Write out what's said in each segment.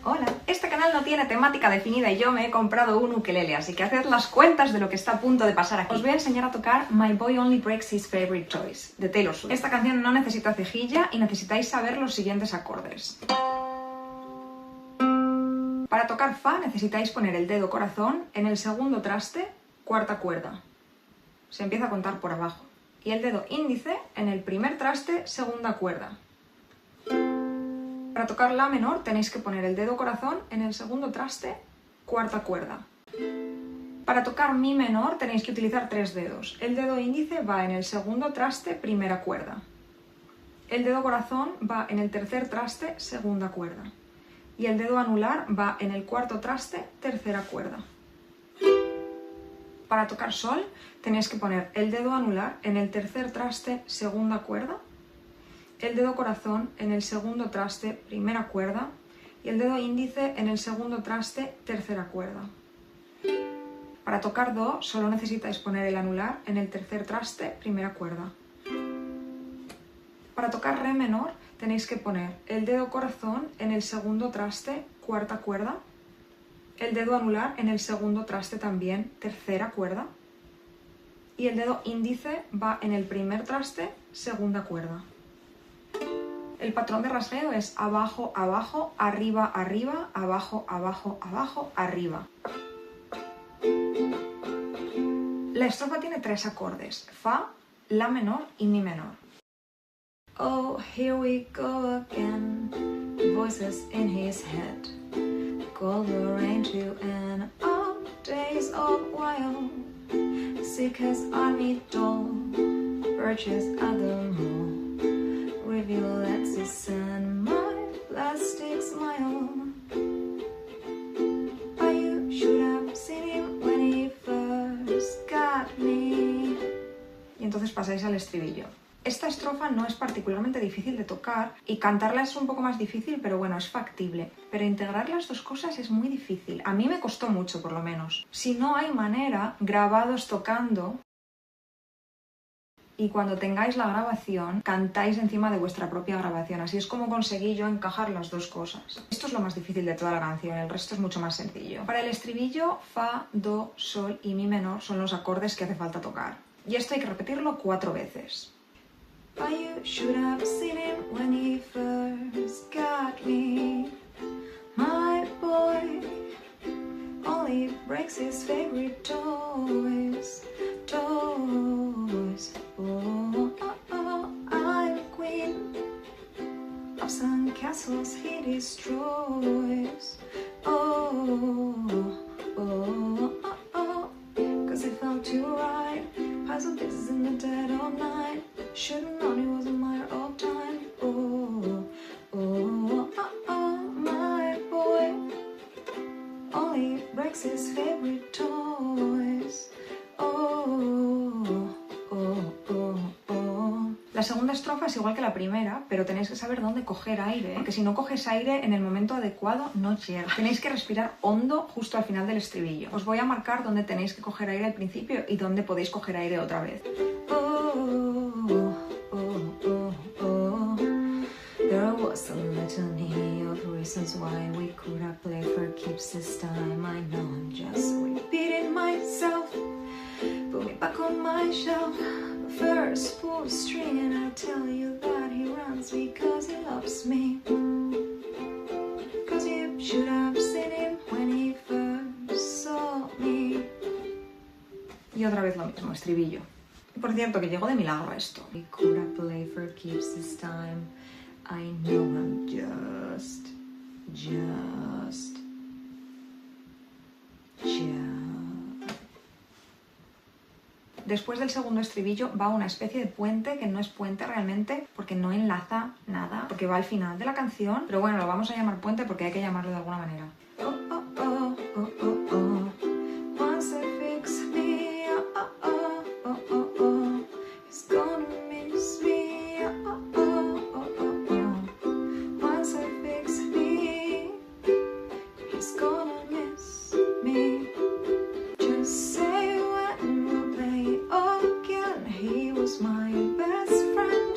Hola, este canal no tiene temática definida y yo me he comprado un ukelele, así que haced las cuentas de lo que está a punto de pasar aquí. Os voy a enseñar a tocar My Boy Only Breaks His Favorite Toys, de Taylor Swift. Esta canción no necesita cejilla y necesitáis saber los siguientes acordes. Para tocar Fa necesitáis poner el dedo corazón en el segundo traste, cuarta cuerda. Se empieza a contar por abajo. Y el dedo índice en el primer traste, segunda cuerda. Para tocar La menor tenéis que poner el dedo corazón en el segundo traste, cuarta cuerda. Para tocar Mi menor tenéis que utilizar tres dedos. El dedo índice va en el segundo traste, primera cuerda. El dedo corazón va en el tercer traste, segunda cuerda. Y el dedo anular va en el cuarto traste, tercera cuerda. Para tocar Sol tenéis que poner el dedo anular en el tercer traste, segunda cuerda, el dedo corazón en el segundo traste, primera cuerda, y el dedo índice en el segundo traste, tercera cuerda. Para tocar Do solo necesitáis poner el anular en el tercer traste, primera cuerda. Para tocar Re menor tenéis que poner el dedo corazón en el segundo traste, cuarta cuerda, el dedo anular en el segundo traste también, tercera cuerda, y el dedo índice va en el primer traste, segunda cuerda. El patrón de rasgueo es abajo, abajo, arriba, arriba, abajo, abajo, abajo, arriba. La estrofa tiene tres acordes, Fa, La menor y Mi menor. Oh, here we go again, voices in his head. Call the rain to an up days of wild. Sick as army doll, purchased at the mall. Reveal Lexus and my plastic smile. Oh, you should have seen him when he first got me. Y entonces pasáis al estribillo. Esta estrofa no es particularmente difícil de tocar y cantarla es un poco más difícil, pero bueno, es factible. Pero integrar las dos cosas es muy difícil. A mí me costó mucho, por lo menos. Si no hay manera, grabados tocando, y cuando tengáis la grabación, cantáis encima de vuestra propia grabación. Así es como conseguí yo encajar las dos cosas. Esto es lo más difícil de toda la canción, el resto es mucho más sencillo. Para el estribillo, Fa, Do, Sol y Mi menor son los acordes que hace falta tocar. Y esto hay que repetirlo 4 veces. Oh, you should have seen him when he first got me. My boy only breaks his favorite toys. Toys. Oh, oh, oh, I'm queen of some castles he destroys. Oh, oh, oh, oh, 'cause it felt too right. Piles of pieces in the dead of night. Should've known it was a matter of time. Oh, oh, oh, oh, my boy only breaks his favorite toys. Oh, oh, oh, oh. La segunda estrofa es igual que la primera, pero tenéis que saber dónde coger aire, porque si no coges aire en el momento adecuado no llega. Tenéis que respirar hondo justo al final del estribillo. Os voy a marcar dónde tenéis que coger aire al principio y dónde podéis coger aire otra vez. There was a litany of reasons why we could have played for keeps this time. I know I'm just repeating myself. Put me back on my shelf. First pull the string and I tell you that he runs because he loves me. 'Cause you should have seen him when he first saw me. Y otra vez lo mismo, estribillo. Por cierto, que llegó de milagro esto. We could have played for keeps this time. I know I'm just. Después del segundo estribillo va una especie de puente que no es puente realmente porque no enlaza nada, porque va al final de la canción, pero bueno, lo vamos a llamar puente porque hay que llamarlo de alguna manera. Oh, oh, oh, oh, oh, oh. Once I fix me, oh, oh, oh, oh, oh, he's gonna miss me, oh, oh, oh, oh, oh. Once I fix me, he's gonna miss me. Just say when we'll play again. He was my best friend.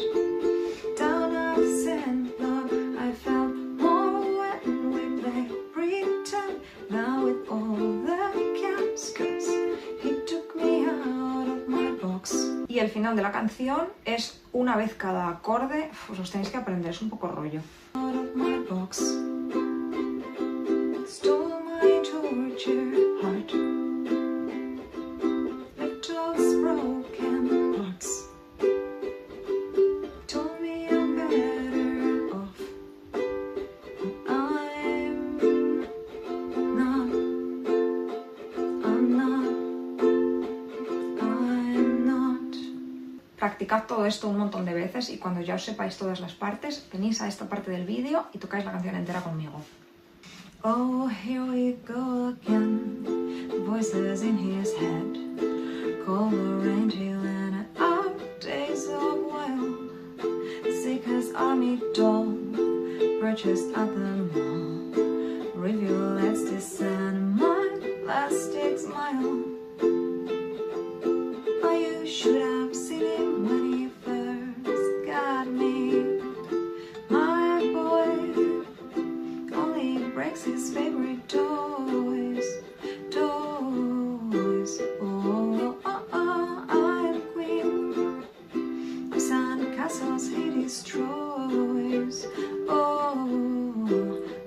Down at the sand, Lord, I felt more when we played. Y el final de la canción es una vez cada acorde. Os los tenéis que aprender, es un poco rollo. Out of my box, stole my tortured heart, little broken parts, told me I'm better off. Practicad todo esto un montón de veces y cuando ya os sepáis todas las partes, venís a esta parte del vídeo y tocáis la canción entera conmigo. Oh, here we go again, voices in his head, call the rain and our days of wild, sick as army doll, purchased at the mall, review let's descend my plastic smile. Oh, you should have seen him when he first got me. My boy only breaks his favorite toys. Oh, oh, oh, I'm queen of sand castles he destroys. Oh,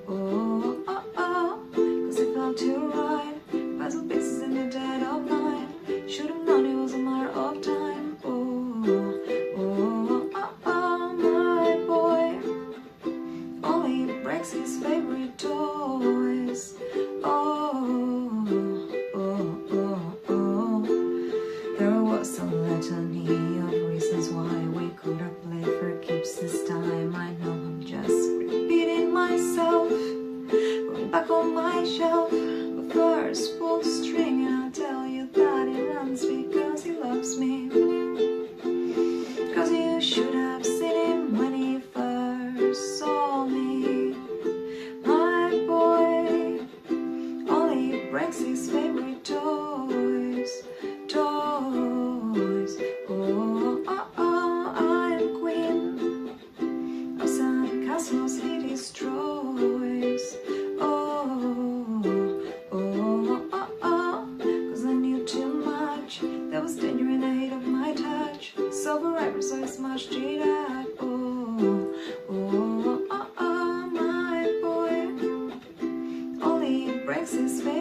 oh, oh, oh, 'cause it felt too right. Puzzle pieces in the dead of night. Should have known it was a matter of time. Oh, oh, oh, oh, my boy only breaks his favorite toys. Oh, oh, oh, oh. There was a litany of reasons why we could have played for keeps this time. I know I'm just repeating myself, going back on my shelf. But first, pull the string and I'll tell you that he runs because he loves me. 'Cause you should have seen him when he first saw me. My boy only breaks his favorite toys. Oh, oh, oh, I'm queen of sand castles he destroys. Oh, oh, oh, oh, 'cause I knew too much. There was danger in the hate of my touch. So forever, so I smashed it up. Oh, oh, oh, oh, my boy only breaks his face.